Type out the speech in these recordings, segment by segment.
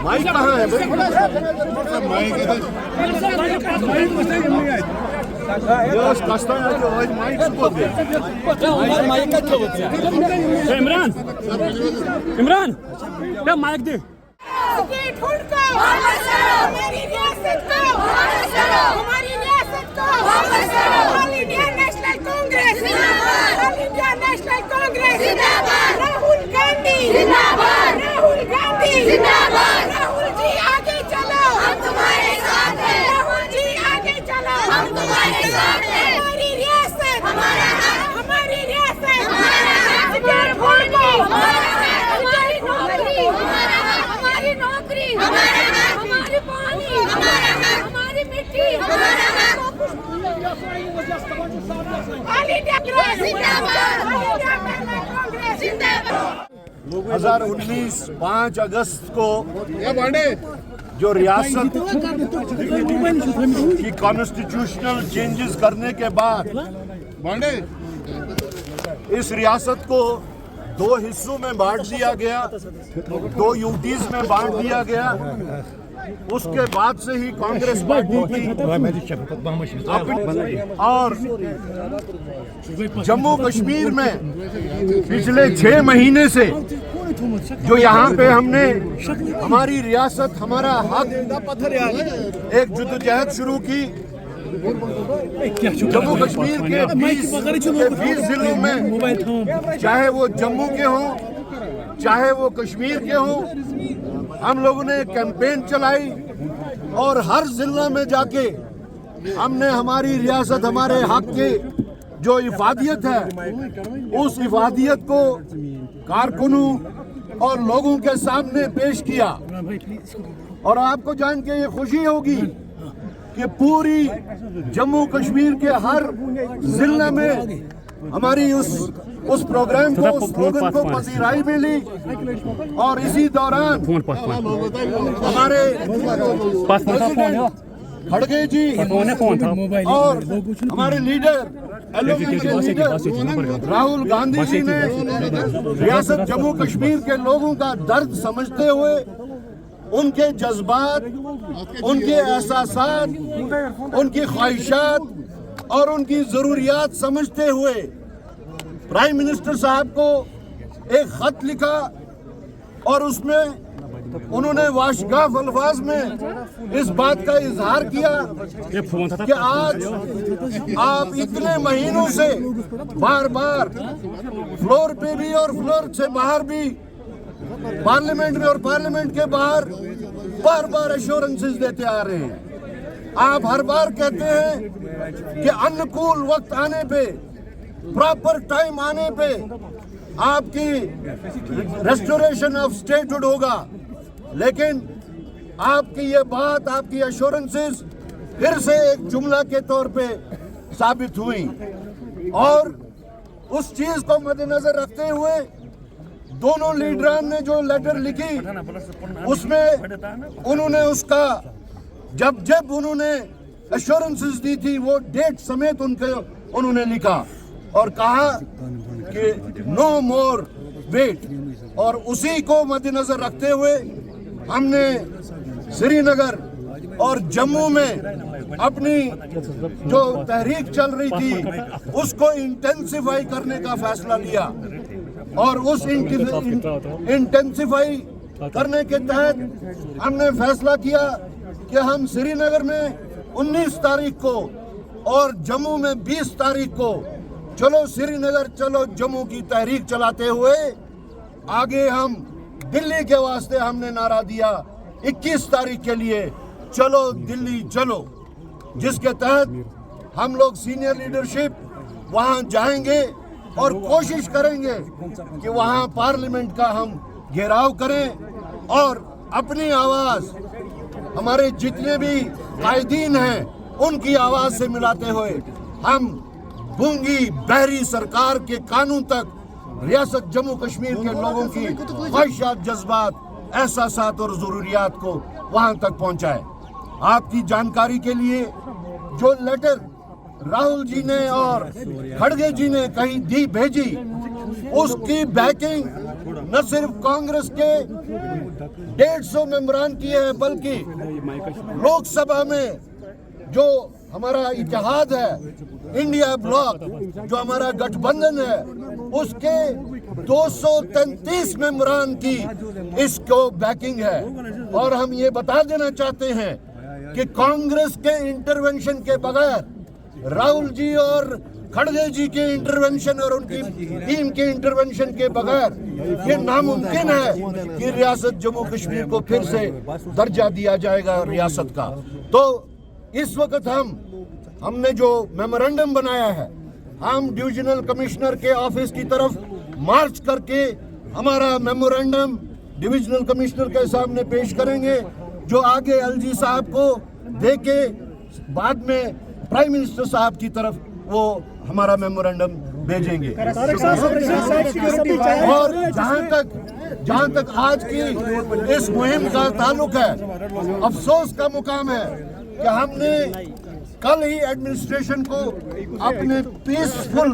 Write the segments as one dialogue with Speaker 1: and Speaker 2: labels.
Speaker 1: Mic कहाँ है
Speaker 2: इमरान इमरान क्या माइक दे
Speaker 3: हमारी रियासत को हमारी रियासत को ऑल इंडिया नेशनल कांग्रेस जिंदाबाद ऑल इंडिया नेशनल कांग्रेस जिंदाबाद राहुल गांधी जिंदाबाद राहुल गांधी जिंदाबाद राहुल जी आगे चलो हम तुम्हारे साथ हैं राहुल जी आगे चलो हम तुम्हारे साथ हैं हमारी रियासत हमारा हमारी रियासत हमारा हमारी नौकरी हमारी नौकरी हमारी पानी हमारी मिट्टी हमारा
Speaker 1: 2019 5 अगस्त को जो रियासत की कॉन्स्टिट्यूशनल चेंजेस करने के बाद इस रियासत को 2 हिस्सों में बांट दिया गया, 2 यूटीज में बांट दिया गया। उसके बाद से ही कांग्रेस पार्टी की और जम्मू कश्मीर में पिछले 6 महीने से जो यहाँ पे हमने हमारी रियासत हमारा हक एक जद्दोजहद शुरू की। जम्मू कश्मीर के 20 जिलों में, चाहे वो जम्मू के हों चाहे वो कश्मीर के हों, हम लोगों ने कैंपेन चलाई और हर जिला में जाके हमने हमारी रियासत हमारे हक के जो इफादियत है उस इफादियत को कारकुनों और लोगों के सामने पेश किया। और आपको जान के ये खुशी होगी कि पूरी जम्मू कश्मीर के हर जिले में हमारी उस प्रोग्राम को, उस स्लोगन को पसीराई मिली। और इसी दौरान हमारे खड़गे जी और हमारे लीडर राहुल गांधी जी ने रियासत जम्मू कश्मीर के लोगों का दर्द समझते हुए, उनके जज्बात, उनके एहसासात, उनकी ख्वाहिशात और उनकी जरूरियात समझते हुए प्राइम मिनिस्टर साहब को एक खत लिखा और उसमें उन्होंने वाशगाफ अल्फाज में इस बात का इजहार किया कि आज आप इतने महीनों से बार बार फ्लोर पे भी और फ्लोर से बाहर भी, पार्लियामेंट में और पार्लियामेंट के बाहर बार बार एश्योरेंसेस देते आ रहे हैं। आप हर बार कहते हैं कि अनुकूल वक्त आने पे, प्रॉपर टाइम आने पे आपकी रेस्टोरेशन ऑफ स्टेटहुड होगा। लेकिन आपकी ये बात, आपकी एश्योरेंसेस फिर से एक जुमला के तौर पे साबित हुई। और उस चीज को मद्देनजर रखते हुए दोनों लीडरान ने जो लेटर लिखी उसमें उन्होंने उसका जब उन्होंने एश्योरेंसेस दी थी वो डेट समेत उन्होंने लिखा और कहा कि नो मोर वेट। और उसी को मद्देनजर रखते हुए हमने श्रीनगर और जम्मू में अपनी जो तहरीक चल रही थी उसको इंटेंसिफाई करने का फैसला लिया। और उस इंटेंसिफाई करने के तहत हमने फैसला किया कि हम श्रीनगर में 19 तारीख को और जम्मू में 20 तारीख को चलो श्रीनगर चलो जम्मू की तहरीक चलाते हुए आगे हम दिल्ली के वास्ते हमने नारा दिया 21 तारीख के लिए चलो दिल्ली चलो, जिसके तहत हम लोग सीनियर लीडरशिप वहां जाएंगे और कोशिश करेंगे कि वहां पार्लियामेंट का हम घेराव करें और अपनी आवाज हमारे जितने भी कायदीन हैं उनकी आवाज से मिलाते हुए हम गूंगी बहरी सरकार के कानून तक रियासत जम्मू कश्मीर के लोगों की ख्वाहिशात, जज्बात, एहसासात और जरूरियात को वहां तक पहुंचाए। आपकी जानकारी के लिए जो लेटर राहुल जी ने और खड़गे जी ने कहीं भेजी उसकी बैकिंग न सिर्फ कांग्रेस के 150 मेंबरान की है, बल्कि लोकसभा में जो हमारा इत्तेहाद है, इंडिया ब्लॉक, जो हमारा गठबंधन है, उसके 233 मेंबरान की इसको बैकिंग है। और हम ये बता देना चाहते हैं कि कांग्रेस के इंटरवेंशन के बगैर, राहुल जी और खड़गे जी के इंटरवेंशन और उनकी टीम के इंटरवेंशन के बगैर ये नामुमकिन है कि रियासत जम्मू कश्मीर को फिर से दर्जा दिया जाएगा रियासत का। तो इस वक्त हमने जो मेमोरेंडम बनाया है, हम डिविजनल कमिश्नर के ऑफिस की तरफ मार्च करके हमारा मेमोरेंडम डिविजनल कमिश्नर के सामने पेश करेंगे, जो आगे एलजी साहब को देके बाद में प्राइम मिनिस्टर साहब की तरफ वो हमारा मेमोरेंडम भेजेंगे। और जहां तक आज की इस मुहिम का ताल्लुक है, अफसोस का मुकाम है कि हमने कल ही एडमिनिस्ट्रेशन को अपने पीसफुल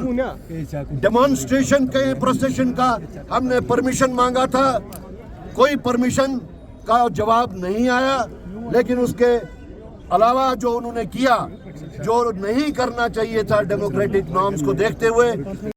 Speaker 1: डेमोन्स्ट्रेशन के प्रोसेशन का हमने परमिशन मांगा था, कोई परमिशन का जवाब नहीं आया। लेकिन उसके अलावा जो उन्होंने किया, जो नहीं करना चाहिए था डेमोक्रेटिक नॉर्म्स को देखते हुए,